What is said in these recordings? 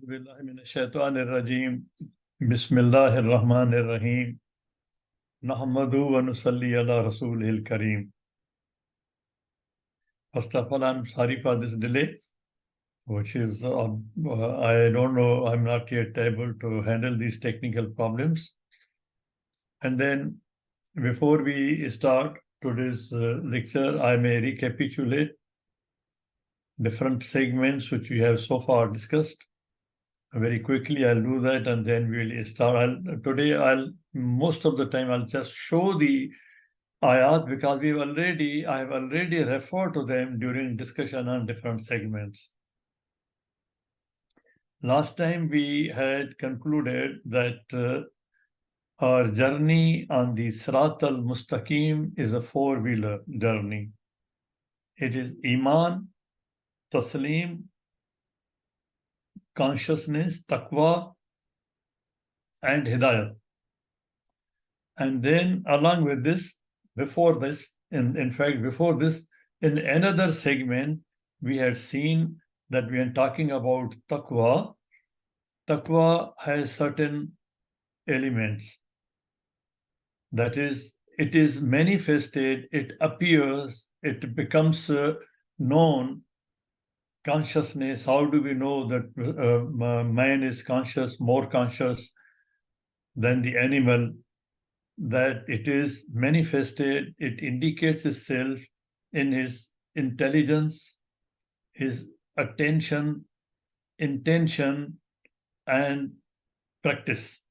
बिल्लाहि मिनश्शैतानिर रजीम बिस्मिल्लाहिर रहमानिर रहीम नहमदु व नुसल्ली अला रसूलिल करीम. First of all, I'm sorry for this delay, which is, I don't know, I'm not yet able to handle these technical problems. And then, before we start today's lecture, I may recapitulate different segments which we have so far discussed. Very quickly, I'll do that, and then we'll start. Most of the time, I'll just show the ayat because I have already referred to them during discussion on different segments. Last time we had concluded that our journey on the Sirat al-Mustaqim is a four-wheeler journey. It is Iman, Taslim, consciousness, taqwa, and Hidayat. And then along with this, before this, in another segment, we had seen that we are talking about taqwa. Taqwa has certain elements. That is, it is manifested, it appears, it becomes known. Consciousness, how do we know that man is conscious, more conscious than the animal? That it is manifested, it indicates itself in his intelligence, his attention, intention, and practice.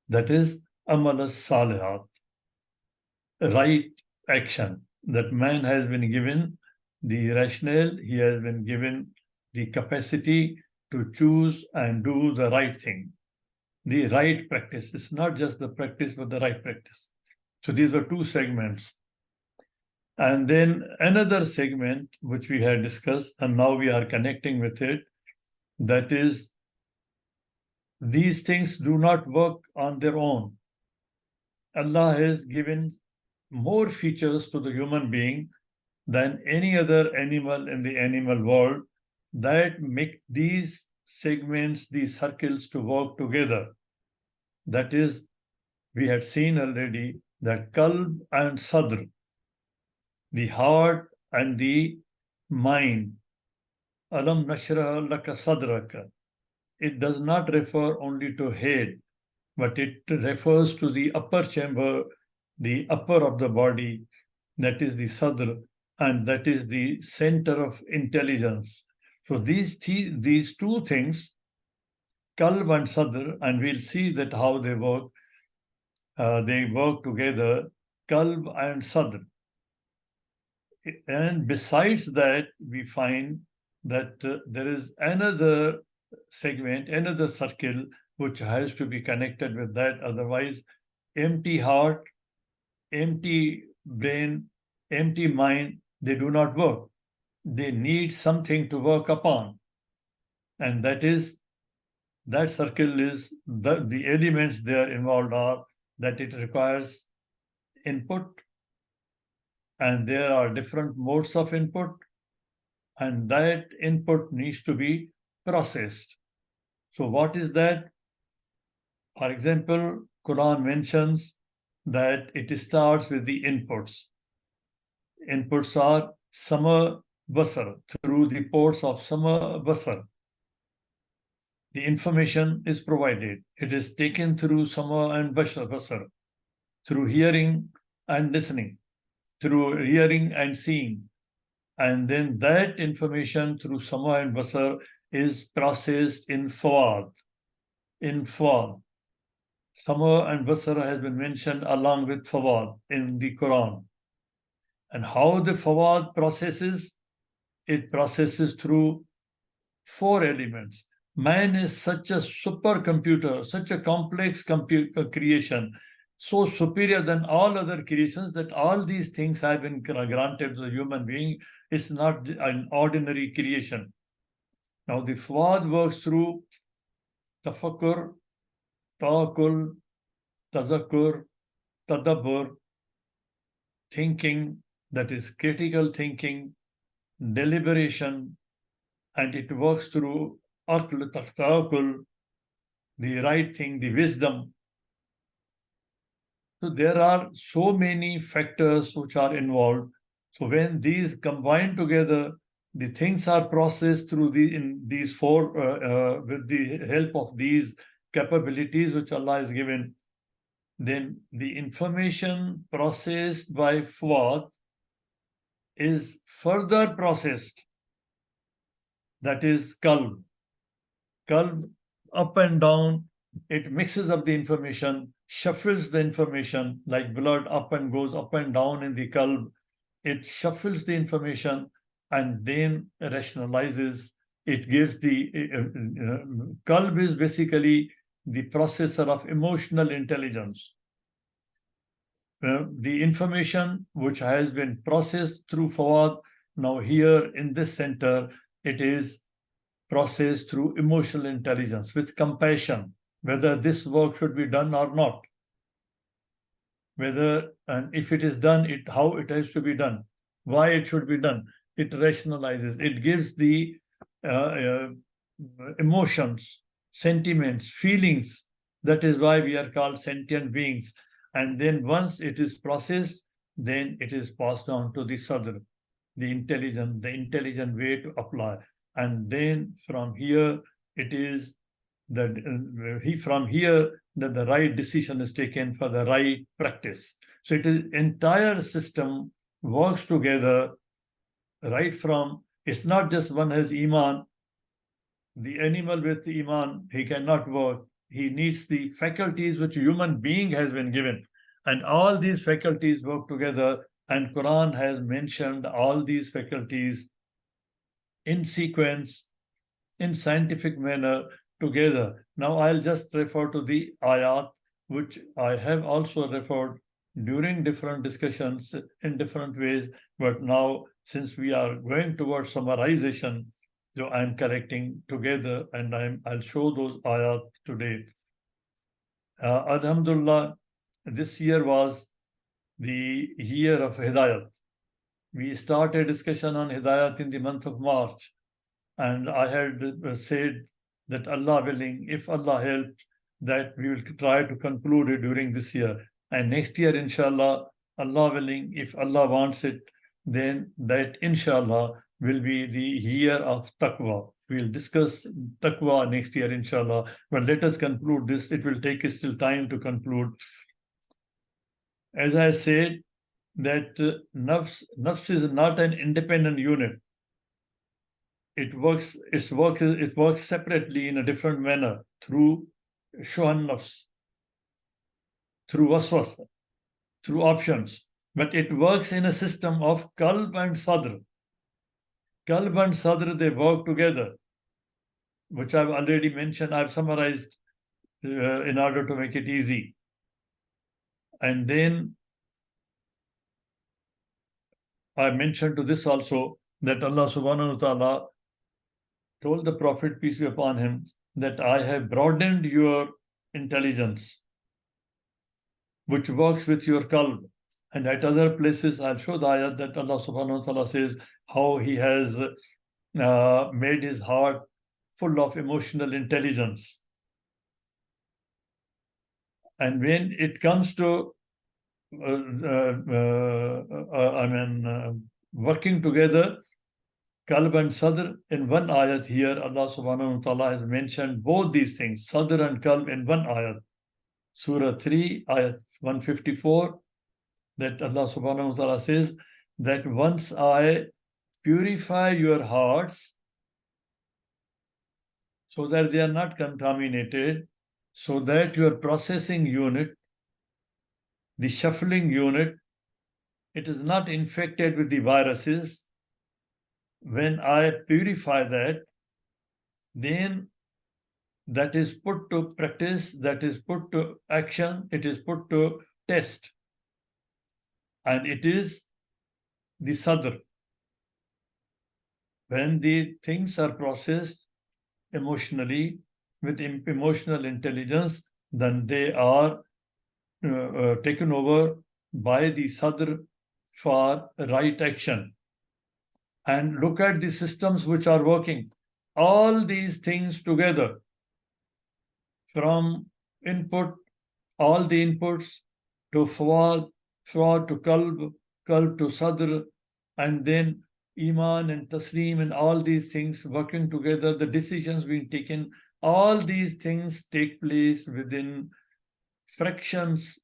That is amal as-salihat, right action. That man has been given the rationale, he has been given the capacity to choose and do the right thing. The right practice. It's not just the practice, but the right practice. So these were two segments. And then another segment which we had discussed, and now we are connecting with it, that is, these things do not work on their own. Allah has given more features to the human being than any other animal in the animal world that make these segments, these circles to work together. That is, we had seen already that qalb and sadr, the heart and the mind, alam nashrah laka sadraka, it does not refer only to head, but it refers to the upper chamber, the upper of the body, that is the sadr, and that is the center of intelligence. So these two things, qalb and sadr, and we'll see that how they work together, qalb and sadr. And besides that, we find that there is another segment, another circle, which has to be connected with that. Otherwise, empty heart, empty brain, empty mind, they do not work. They need something to work upon. And that circle is, the elements there involved are that it requires input, and there are different modes of input, and that input needs to be processed. So what is that? For example, Quran mentions that it starts with the inputs. Inputs are sama basar, through the ports of sama basar. The information is provided. It is taken through sama and basar, through hearing and listening, through hearing and seeing. And then that information through sama and basar is processed in fawad. Sama and basar has been mentioned along with fawad in the Quran. And how the fawad processes? It processes through four elements. Man is such a supercomputer, such a complex creation, so superior than all other creations, that all these things have been granted to the human being. It's not an ordinary creation. Now the fawad works through tafakkur, tawakkul, tazakkur, tadabbur, thinking, that is critical thinking, deliberation, and it works through aql, taqtaqul, the right thing, the wisdom. So there are so many factors which are involved. So when these combine together, the things are processed through these four with the help of these capabilities which Allah has given. Then the information processed by Fuad is further processed. That is Qalb. Qalb, up and down, it mixes up the information, shuffles the information like blood up and goes up and down in the Qalb. It shuffles the information and then rationalizes. It gives the Qalb is basically the processor of emotional intelligence. The information which has been processed through Fawad, now here in this center, it is processed through emotional intelligence with compassion, whether this work should be done or not, whether and if it is done, how it has to be done, why it should be done. It rationalizes, it gives the uh, emotions, sentiments, feelings. That is why we are called sentient beings. And then once it is processed, then it is passed on to the Sadr, the intelligent way to apply. And then from here, it is that from here that the right decision is taken for the right practice. So it is entire system works together right from, it's not just one has Iman, the animal with Iman, he cannot work. He needs the faculties which a human being has been given. And all these faculties work together. And Quran has mentioned all these faculties in sequence, in scientific manner together. Now I'll just refer to the ayat, which I have also referred during different discussions in different ways. But now, since we are going towards summarization, so I'm collecting together and I'll show those ayat today. Alhamdulillah, this year was the year of Hidayat. We started discussion on Hidayat in the month of March. And I had said that Allah willing, if Allah helps, that we will try to conclude it during this year. And next year, inshallah, Allah willing, if Allah wants it, then that inshallah will be the year of taqwa. We'll discuss taqwa next year, inshallah. But let us conclude this. It will take us still time to conclude. As I said, that nafs is not an independent unit. It works separately in a different manner through shuhan nafs, through waswasa, through options. But it works in a system of qalb and sadr. Qalb and sadr, they work together, which I've already mentioned. I've summarized in order to make it easy. And then I mentioned to this also that Allah subhanahu wa ta'ala told the Prophet, peace be upon him, that I have broadened your intelligence, which works with your qalb. And at other places, I'll show the ayat that Allah subhanahu wa ta'ala says how he has made his heart full of emotional intelligence. And when it comes to working together, qalb and sadr, in one ayat here, Allah subhanahu wa ta'ala has mentioned both these things, sadr and qalb, in one ayat. Surah 3, ayat 154, that Allah subhanahu wa ta'ala says that once I purify your hearts so that they are not contaminated, so that your processing unit, the shuffling unit, it is not infected with the viruses. When I purify that, then that is put to practice, that is put to action, it is put to test. And it is the sadr. When the things are processed emotionally with emotional intelligence, then they are taken over by the sadr for right action. And look at the systems which are working. all these things together, from input, all the inputs, to Fawad, Fawad to Qalb, Qalb to Sadr, and then Iman and Taslim and all these things working together, the decisions being taken, all these things take place within fractions,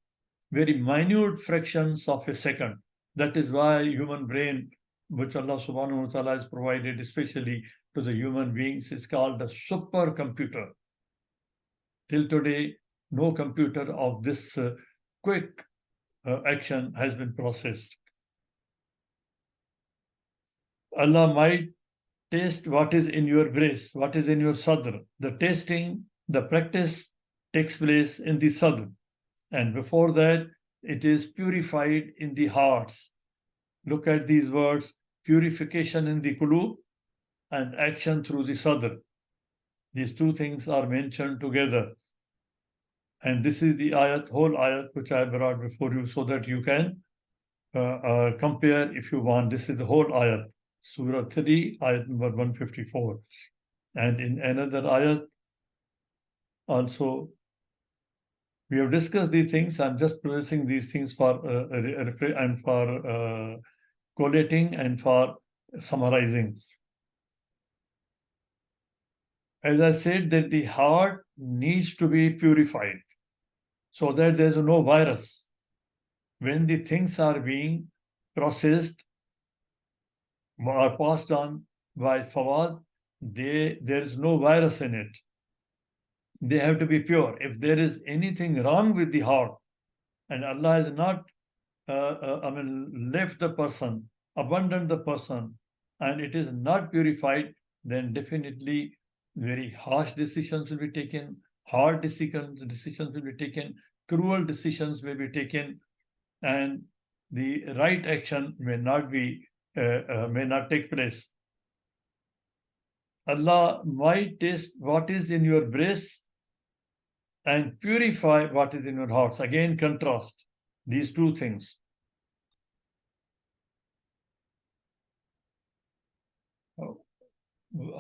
very minute fractions of a second. That is why human brain, which Allah subhanahu wa ta'ala has provided especially to the human beings, is called a supercomputer. Till today, no computer of this quick action has been processed. Allah might taste what is in your breast, what is in your sadr. The tasting, the practice takes place in the sadr. And before that, it is purified in the hearts. Look at these words: purification in the qulub and action through the sadr. These two things are mentioned together. And this is the ayat, whole ayat, which I brought before you so that you can compare if you want. This is the whole ayat, Surah 3, ayat number 154. And in another ayat, also, we have discussed these things. I'm just placing these things for and for collating and for summarizing. As I said, that the heart needs to be purified so that there's no virus. When the things are being processed or passed on by Fawad, there is no virus in it. They have to be pure. If there is anything wrong with the heart, and Allah has not left the person, abandoned the person, and it is not purified, then definitely very harsh decisions will be taken, hard decisions will be taken, cruel decisions may be taken, and the right action may not take place. Allah might test what is in your breast and purify what is in your hearts. Again, contrast these two things.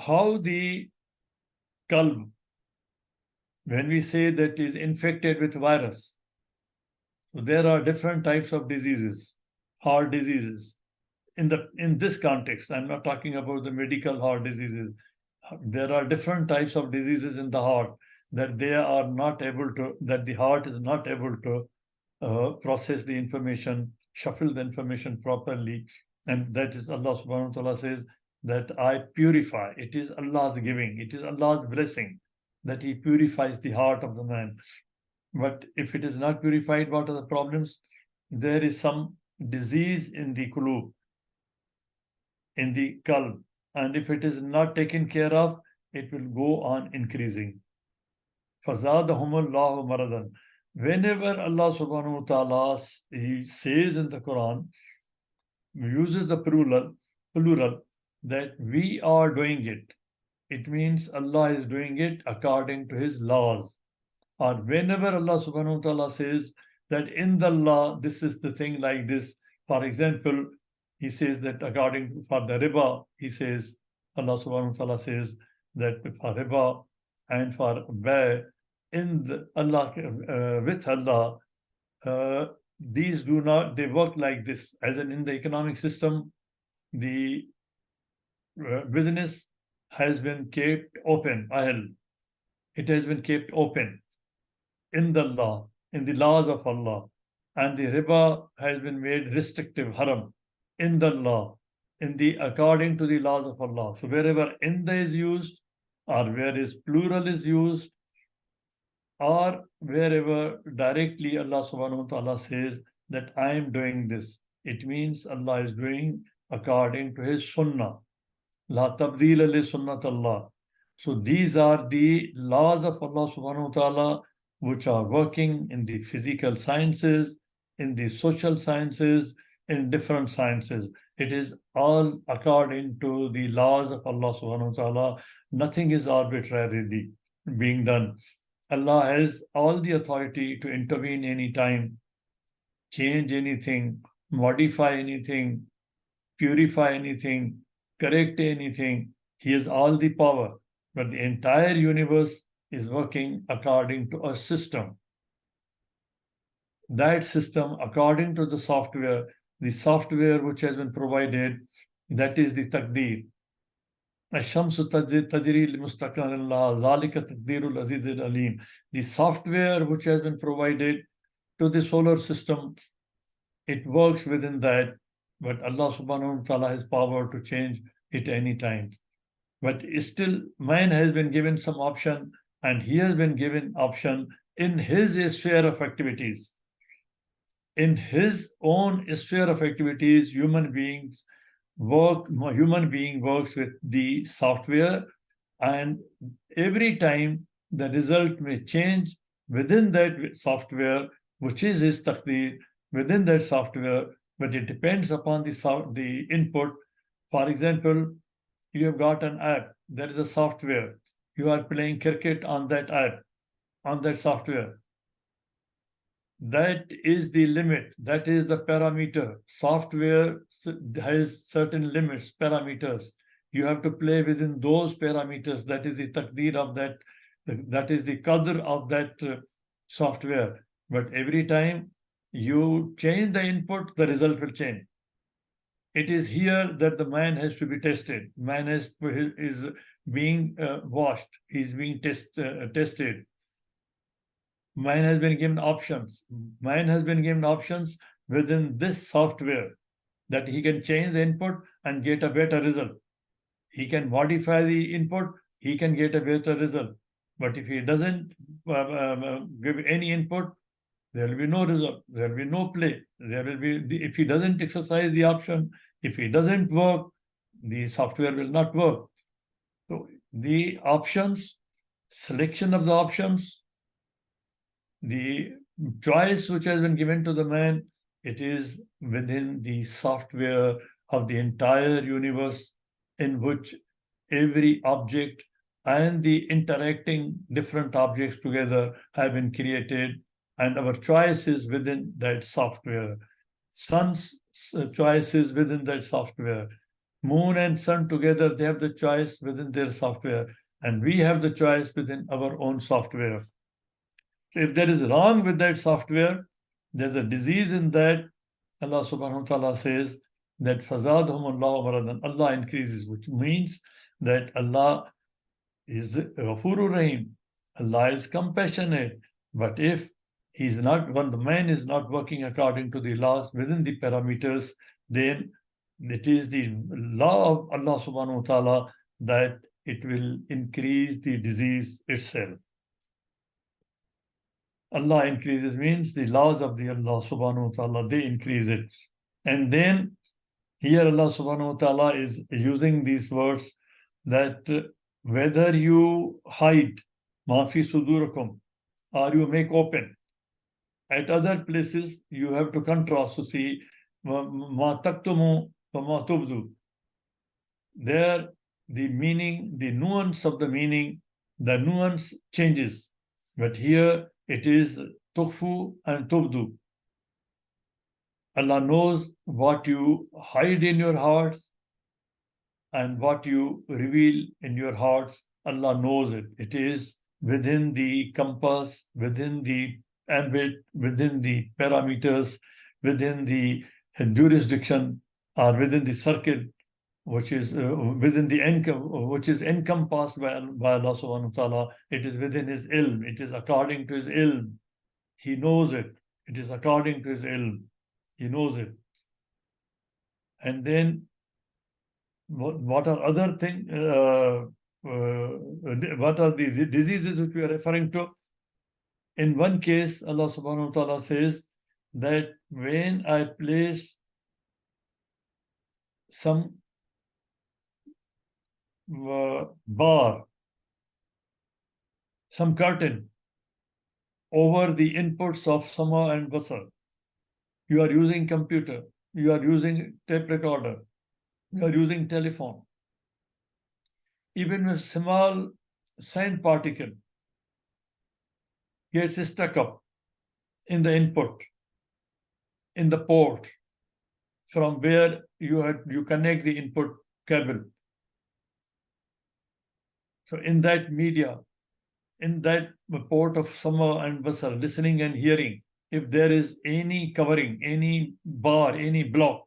How the qalb, when we say that is infected with virus, so there are different types of diseases, heart diseases. In this context, I'm not talking about the medical heart diseases. There are different types of diseases in the heart that the heart is not able to process the information, shuffle the information properly. And that is Allah subhanahu wa ta'ala says that I purify. It is Allah's giving. It is Allah's blessing that He purifies the heart of the man. But if it is not purified, what are the problems? There is some disease in the qulub, in the qalb. And if it is not taken care of, it will go on increasing. فَزَادَهُمُ اللَّهُ مَرَضًا. Whenever Allah subhanahu wa ta'ala He says in the Quran, uses the plural that we are doing it, it means Allah is doing it according to His laws. Or whenever Allah subhanahu wa ta'ala says that in the law, this is the thing like this. For example, He says that according for the riba, He says, Allah subhanahu wa ta'ala says that for riba and for bay, with Allah, these they work like this. As in the economic system, the business has been kept open, it has been kept open in the law, in the laws of Allah. And the riba has been made restrictive, haram, in the law, according to the laws of Allah. So wherever inda is used, or where is plural is used, or wherever directly Allah subhanahu wa ta'ala says that I am doing this, it means Allah is doing according to His sunnah. La tabdila li sunnat Allah. So these are the laws of Allah subhanahu wa ta'ala which are working in the physical sciences, in the social sciences, in different sciences. It is all according to the laws of Allah subhanahu wa ta'ala. Nothing is arbitrarily being done. Allah has all the authority to intervene anytime, change anything, modify anything, purify anything, correct anything. He has all the power. but the entire universe is working according to a system. That system, according to the software which has been provided, that is the taqdeer. الشمس تجري لمستقر لها ذلك تقدير العزيز العليم. The software which has been provided to the solar system, it works within that, but Allah subhanahu wa ta'ala has power to change it any time. But still, man has been given some option, and he has been given option in his sphere of activities. In his own sphere of activities, human being works with the software, and every time the result may change within that software, which is his taqdeer, within that software, but it depends upon the input. For example, you have got an app, there is a software, you are playing cricket on that app, on that software. That is the limit, that is the parameter. Software has certain limits, parameters. You have to play within those parameters. That is the taqdeer of that is the qadr of that software. But every time you change the input, the result will change. It is here that the man has to be tested. Man is being washed. He's being tested. Man has been given options. Man has been given options within this software that he can change the input and get a better result. He can modify the input, he can get a better result. But if he doesn't give any input, there will be no result. There will be no play. There will be if he doesn't exercise the option, if he doesn't work, the software will not work. So the options, selection of the options, the choice which has been given to the man, it is within the software of the entire universe, in which every object and the interacting different objects together have been created, and our choice is within that software. Sun's choice is within that software. Moon and sun together, they have the choice within their software, and we have the choice within our own software. If there is wrong with that software, there's a disease in that. Allah subhanahu wa ta'ala says that فَزَادَهُمُ اللَّهُ مَرَضًا, Allah increases, which means that Allah is Ghafurur Rahim. Allah is compassionate. But if he's not, when the man is not working according to the laws within the parameters, then it is the law of Allah subhanahu wa ta'ala that it will increase the disease itself. Allah increases means the laws of the Allah subhanahu wa ta'ala, they increase it. And then here Allah subhanahu wa ta'ala is using these words that whether you hide mafi sudurakum or you make open. At other places you have to contrast to see ma taktumu wa ma tubdu. There the meaning, the nuance of the meaning, the nuance changes. But here it is tukhfu and tubdu. Allah knows what you hide in your hearts and what you reveal in your hearts. Allah knows it. It is within the compass, within the ambit, within the parameters, within the jurisdiction, or within the circuit, which is within the which is encompassed by Allah subhanahu wa ta'ala. It is within his ilm. It is according to his ilm. He knows it. It is according to his ilm. He knows it. And then what are other things? What are the diseases which we are referring to? In one case, Allah subhanahu wa ta'ala says that when I place some bar, some curtain over the inputs of sama and basar, you are using computer, you are using tape recorder, you are using telephone. Even a small sand particle gets stuck up in the input, in the port, from where you connect the input cable. So in that media, in that port of Sama and Basar, listening and hearing, if there is any covering, any bar, any block,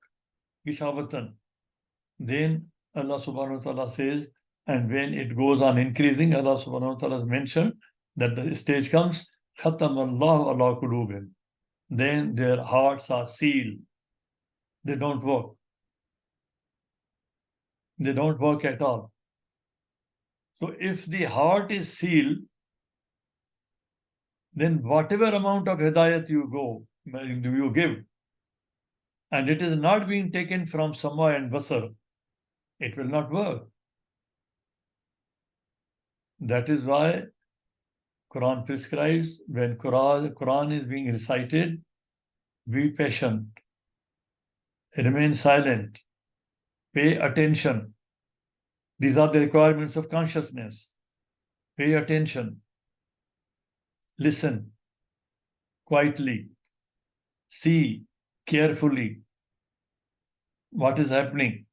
Gishabatan, then Allah subhanahu wa ta'ala says, and when it goes on increasing, Allah subhanahu wa ta'ala has mentioned that the stage comes, Khatam Allah ala qulubihim. Then their hearts are sealed. They don't work. They don't work at all. So if the heart is sealed, then whatever amount of Hidaayat you give, and it is not being taken from Sama and Basar, it will not work. That is why Quran prescribes when Quran is being recited, be patient, remain silent, pay attention. These are the requirements of consciousness. Pay attention, listen quietly, see carefully what is happening.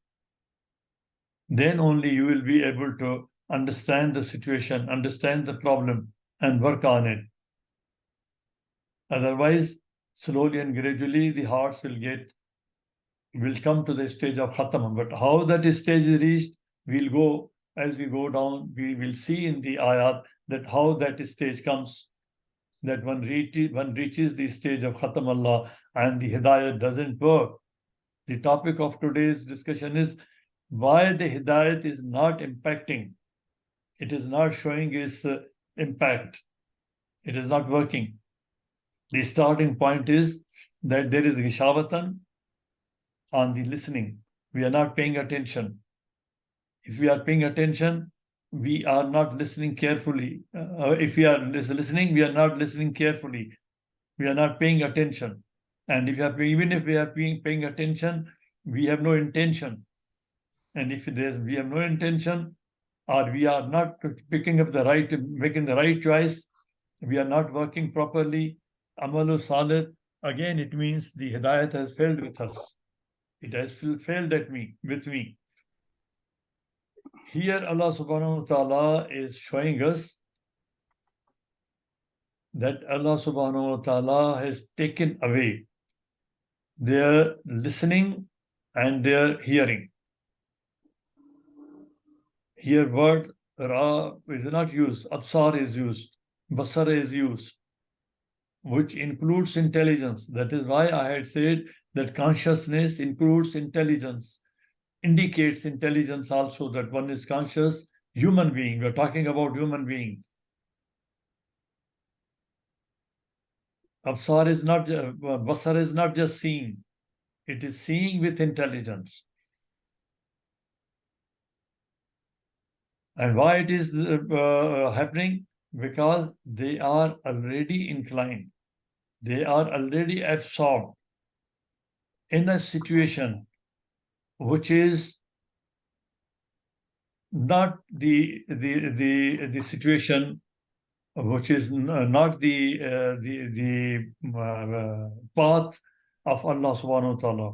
Then only you will be able to understand the situation, understand the problem, and work on it. Otherwise, slowly and gradually, the hearts will come to the stage of Khatam. But how that stage is reached, as we go down, we will see in the ayat that how that stage comes, that one reaches the stage of Khatam Allah and the Hidayat doesn't work. The topic of today's discussion is why the Hidayat is not impacting. It is not showing its impact. It is not working. The starting point is that there is Gishavatan on the listening. We are not paying attention. If we are paying attention, we are not listening carefully. If we are listening, we are not listening carefully. We are not paying attention. And even if we are paying attention, we have no intention. And if we have no intention, or we are not making the right choice, we are not working properly, Amalu Salih, again it means the Hidayat has failed with us. It has failed with me. Here Allah subhanahu wa ta'ala is showing us that Allah subhanahu wa ta'ala has taken away their listening and their hearing. Here word Ra is not used, Absar is used, Basar is used, which includes intelligence. That is why I had said that consciousness includes intelligence, indicates intelligence also, that one is conscious human being. We're talking about human being. Basar is not just seeing, it is seeing with intelligence. And why it is happening? Because they are already inclined. They are already absorbed in a situation which is not the situation, which is not the path of Allah subhanahu wa ta'ala.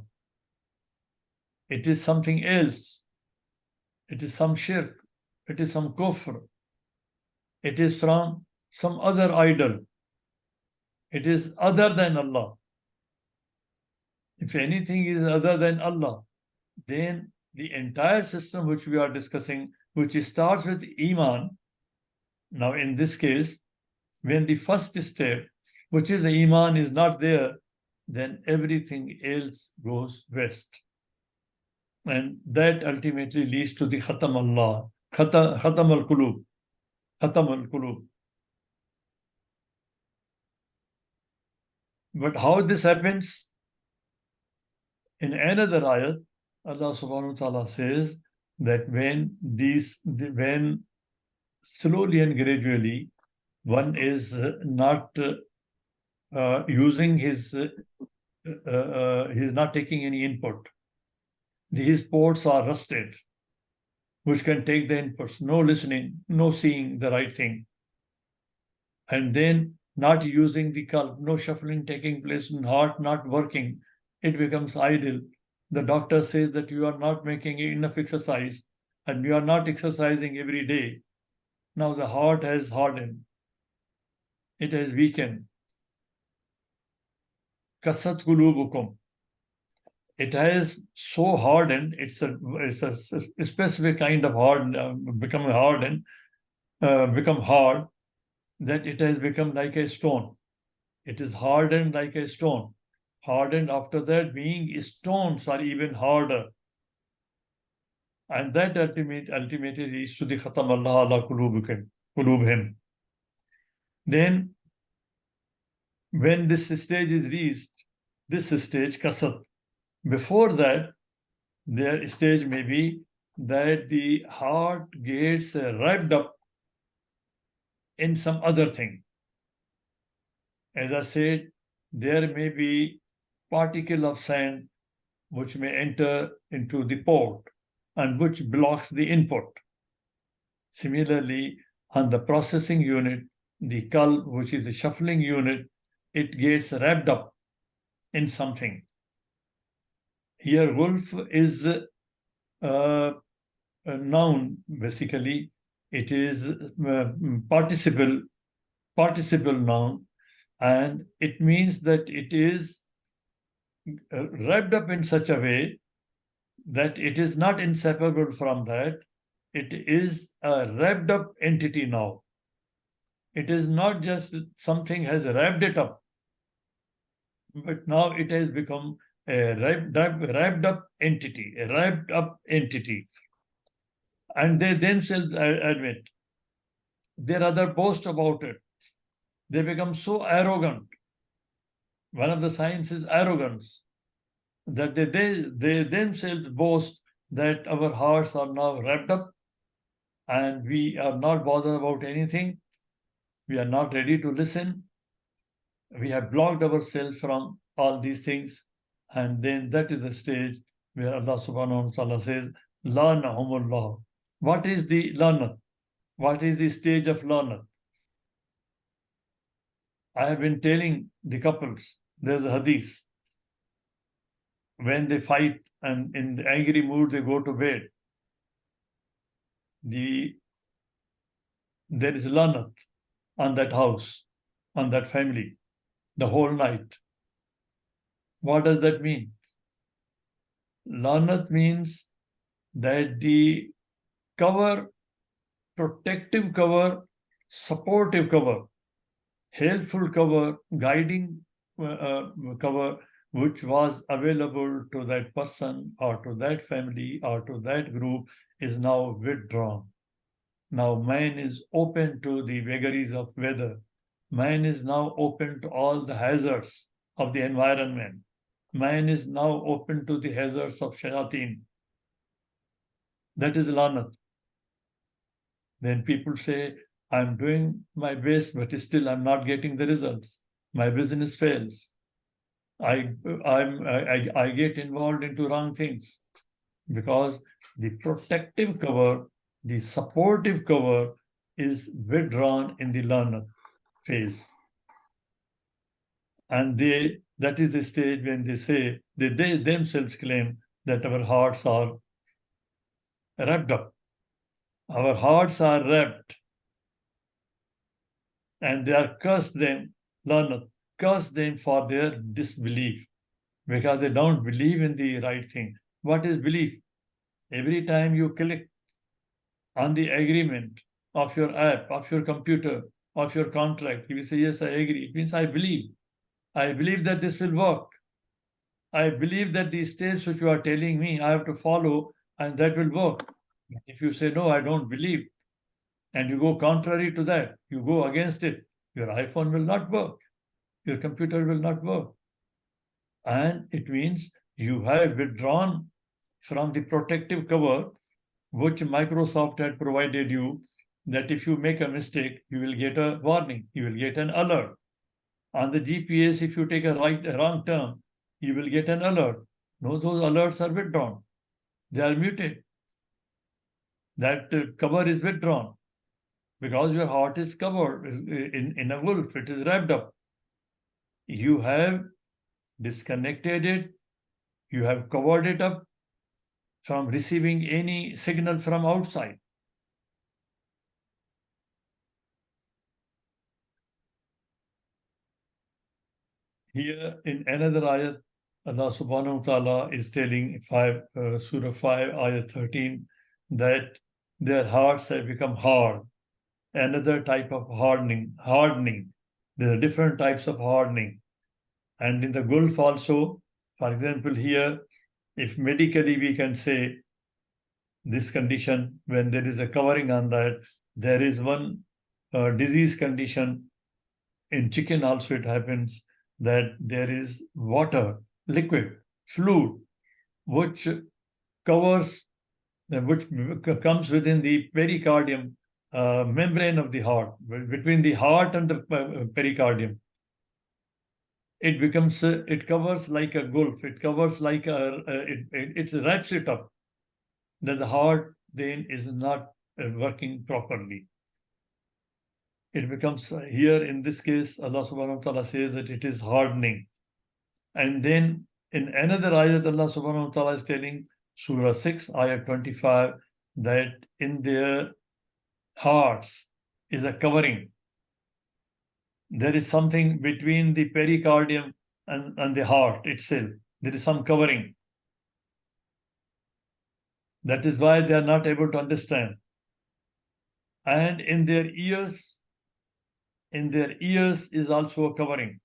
It is something else. It is some shirk. It is some kufr. It is from some other idol. It is other than Allah. If anything is other than Allah, then the entire system which we are discussing, which starts with Iman, now in this case, when the first step, which is the Iman, is not there, then everything else goes west. And that ultimately leads to the Khatam Allah, Khatam al-Qulub, Khatam al-Qulub. But how this happens? In another ayat, Allah subhanahu wa ta'ala says that when slowly and gradually one is not using he's not taking any input. His ports are rusted, which can take the inputs, no listening, no seeing the right thing. And then not using the qalb, no shuffling taking place, and heart not working, it becomes idle. The doctor says that you are not making enough exercise and you are not exercising every day. Now the heart has hardened. It has weakened. Kasat kulubukum. It has so hardened. It's a specific kind of become hardened, become hard, that it has become like a stone. It is hardened like a stone. Hardened after that, being stones are even harder. And that ultimately leads to the khatam Allah ala kulubhim. Then, when this stage is reached, this stage, kasat, before that, their stage may be that the heart gets wrapped up in some other thing. As I said, there may be particle of sand which may enter into the port and which blocks the input. Similarly, on the processing unit, the qalb, which is the shuffling unit, it gets wrapped up in something. Here, wolf is a noun, basically. It is participle noun, and it means that it is wrapped up in such a way that it is not inseparable from that. It is a wrapped up entity now. It is not just something has wrapped it up, but now it has become a wrapped up entity, a wrapped up entity. And they themselves admit, they rather boast about it. They become so arrogant. One of the signs is arrogance, that they themselves boast that our hearts are now wrapped up and we are not bothered about anything. We are not ready to listen. We have blocked ourselves from all these things. And then that is the stage where Allah subhanahu wa ta'ala says, La'nahumullah. What is the lanat? What is the stage of lanat? I have been telling the couples, there's a hadith. When they fight and in the angry mood they go to bed, there is lanat on that house, on that family, the whole night. What does that mean? Lanat means that the cover, protective cover, supportive cover, helpful cover, guiding cover, which was available to that person or to that family or to that group, is now withdrawn. Now man is open to the vagaries of weather. Man is now open to all the hazards of the environment. Man is now open to the hazards of shayateen. That is lanat. Then people say, I'm doing my best, but still I'm not getting the results. My business fails. I get involved into wrong things because the protective cover, the supportive cover is withdrawn in the lanat phase. And that is the stage when they say, they themselves claim that our hearts are wrapped up. Our hearts are wrapped. And they are cursed them, lanat, curse them for their disbelief because they don't believe in the right thing. What is belief? Every time you click on the agreement of your app, of your computer, of your contract, you say, yes, I agree. It means I believe. I believe that this will work. I believe that the steps which you are telling me I have to follow and that will work. If you say, no, I don't believe, and you go contrary to that, you go against it, your iPhone will not work. Your computer will not work. And it means you have withdrawn from the protective cover which Microsoft had provided you, that if you make a mistake, you will get a warning, you will get an alert. On the GPS, if you take a wrong turn, you will get an alert. No, those alerts are withdrawn. They are muted. That cover is withdrawn because your heart is covered in a wolf. It is wrapped up. You have disconnected it. You have covered it up from receiving any signal from outside. Here in another ayat, Allah subhanahu wa ta'ala is telling Surah 5, ayat 13, that their hearts have become hard. Another type of hardening. There are different types of hardening. And in the Gulf also, for example, here, if medically we can say this condition, when there is a covering on that, there is one disease condition. In chicken also it happens that there is water, liquid, fluid, which covers, which comes within the pericardium membrane of the heart, between the heart and the pericardium. It covers like a gulf. It covers like it wraps it up. That the heart then is not working properly. It becomes, here in this case, Allah subhanahu wa ta'ala says that it is hardening. And then in another ayat, Allah subhanahu wa ta'ala is telling, Surah 6, ayat 25, that in their hearts is a covering. There is something between the pericardium and the heart itself. There is some covering. That is why they are not able to understand. And in their ears is also a covering.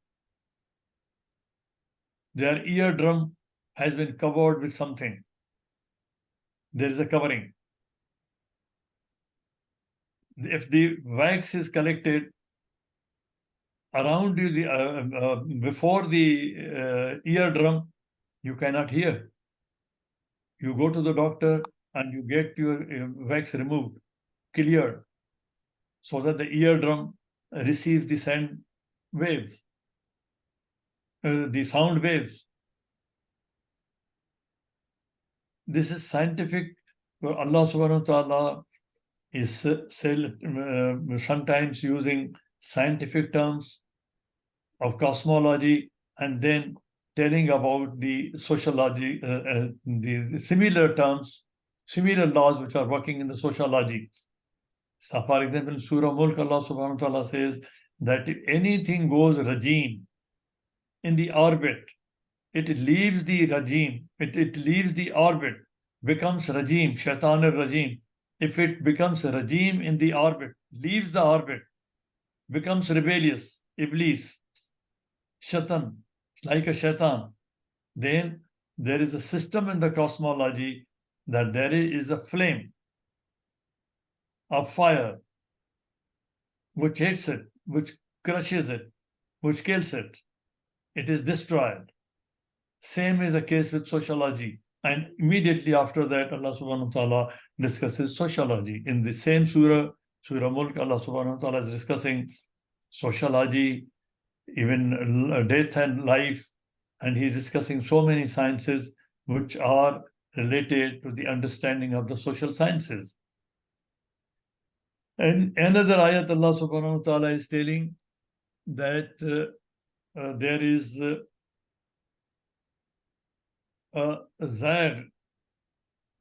Their eardrum has been covered with something. There is a covering. If the wax is collected around you, before the eardrum, you cannot hear. You go to the doctor and you get your wax removed, cleared, so that the eardrum receives the sound waves. This is scientific. Allah subhanahu wa ta'ala is sometimes using scientific terms of cosmology and then telling about the sociology, the similar terms, similar laws which are working in the sociology. So, for example, in Surah Mulk, Allah subhanahu wa ta'ala says that if anything goes regime in the orbit, it leaves the regime, it leaves the orbit, becomes regime, shaitan al-regime. If it becomes a regime in the orbit, leaves the orbit, becomes rebellious, iblis, shaitan, like a shaitan, then there is a system in the cosmology that there is a flame of fire which hits it, which crushes it, which kills it. It is destroyed. Same is the case with sociology. And immediately after that, Allah subhanahu wa ta'ala discusses sociology. In the same surah, Surah Mulk, Allah subhanahu wa ta'ala is discussing sociology, even death and life. And he's discussing so many sciences which are related to the understanding of the social sciences. And another ayat, Allah subhanahu wa ta'ala is telling that there is a zag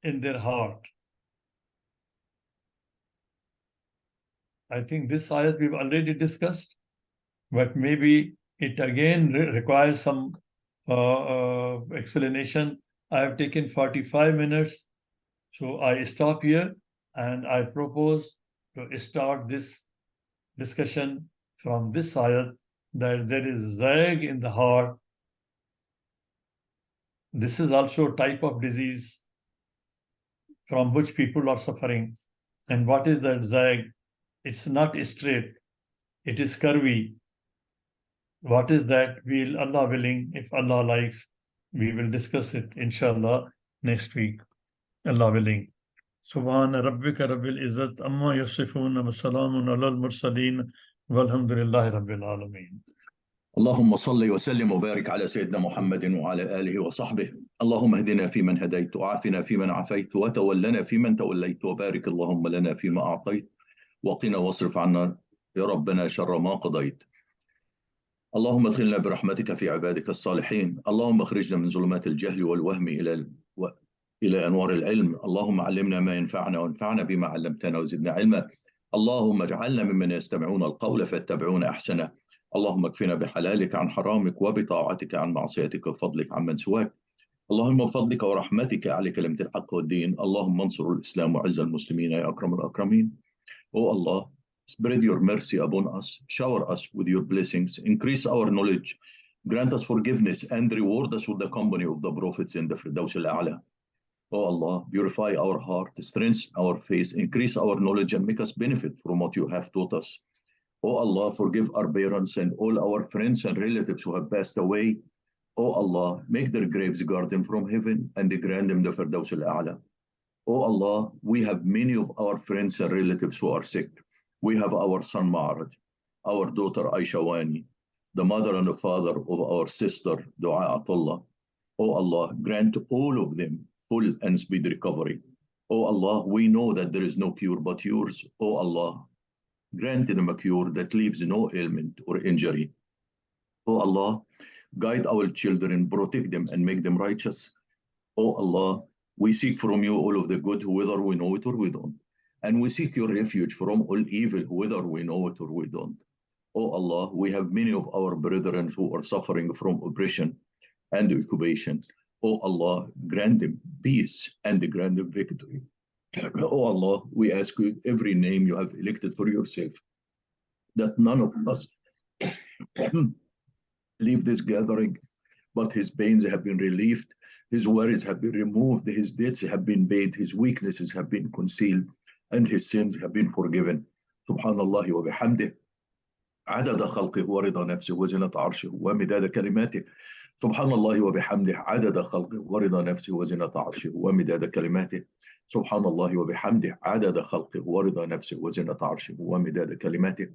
in their heart. I think this ayat we've already discussed, but maybe it again requires some explanation. I have taken 45 minutes, so I stop here and I propose to start this discussion from this ayat, that there is zag in the heart. This is also a type of disease from which people are suffering. And what is that zag? It's not straight, it is curvy. What is that? Allah willing, if Allah likes, we will discuss it, inshallah, next week. Allah willing. Subhana rabbika rabbil izzat amma yasifun wa salamun alal mursaleen walhamdulillahi rabbil alameen. اللهم صل وسلم وبارك على سيدنا محمد وعلى آله وصحبه. اللهم اهدنا فيمن هديت وعافنا فيمن عافيت وتولنا فيمن توليت وبارك اللهم لنا فيما أعطيت وقنا واصرف عنا يا ربنا شر ما قضيت. اللهم ادخلنا برحمتك في عبادك الصالحين. اللهم اخرجنا من ظلمات الجهل والوهم إلى أنوار العلم. اللهم علمنا ما ينفعنا وانفعنا بما علمتنا وزدنا علما. اللهم اجعلنا ممن يستمعون القول فيتبعون أحسنه. اللهم اكفنا بحلالك عن حرامك وبطاعتك عن معصيتك وفضلك عمن سواك. اللهم بفضلك ورحمتك على كلمة الحق والدين. اللهم انصر الإسلام وعز المسلمين يا أكرم الأكرمين. O Allah, spread your mercy upon us, shower us with your blessings, increase our knowledge, grant us forgiveness, and reward us with the company of the prophets in the Firdaus al-A'la. O Allah, purify our heart, strengthen our faith, increase our knowledge, and make us benefit from what you have taught us. O Allah, forgive our parents and all our friends and relatives who have passed away. O Allah, make their graves garden from heaven and grant them the Firdaus al-A'la. Oh Allah, we have many of our friends and relatives who are sick. We have our son Ma'raj, our daughter Aisha Wani, the mother and the father of our sister Dua Atullah. Oh Allah, grant all of them full and speedy recovery. Oh Allah, we know that there is no cure but yours. Oh Allah, grant them a cure that leaves no ailment or injury. Oh Allah, guide our children, protect them, and make them righteous. Oh Allah, we seek from you all of the good, whether we know it or we don't. And we seek your refuge from all evil, whether we know it or we don't. Oh Allah, we have many of our brethren who are suffering from oppression and occupation. Oh Allah, grant them peace and grant them victory. Oh Allah, we ask you every name you have elected for yourself, that none of us leave this gathering but his pains have been relieved, his worries have been removed, his debts have been paid, his weaknesses have been concealed, and his sins have been forgiven. Subhanallah wa bihamdih. عدد خلقه ورضا نفسه وزنة عرشه ومداد كلماته. سبحان الله وبحمده عدد خلقه ورضا نفسه وزنة عرشه ومداد كلماته. سبحان الله وبحمده عدد خلقه ورضا نفسه وزنة عرشه ومداد كلماته.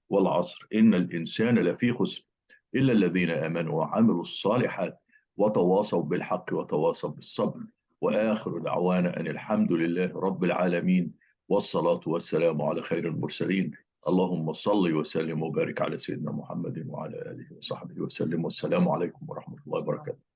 والعصر إن الإنسان لفي خسر إلا الذين آمنوا وعملوا الصالحات وتواصوا بالحق وتواصوا بالصبر. وآخر دعوانا أن الحمد لله رب العالمين والصلاة والسلام على خير المرسلين. اللهم صل وسلم وبارك على سيدنا محمد وعلى آله وصحبه وسلم. والسلام عليكم ورحمة الله وبركاته.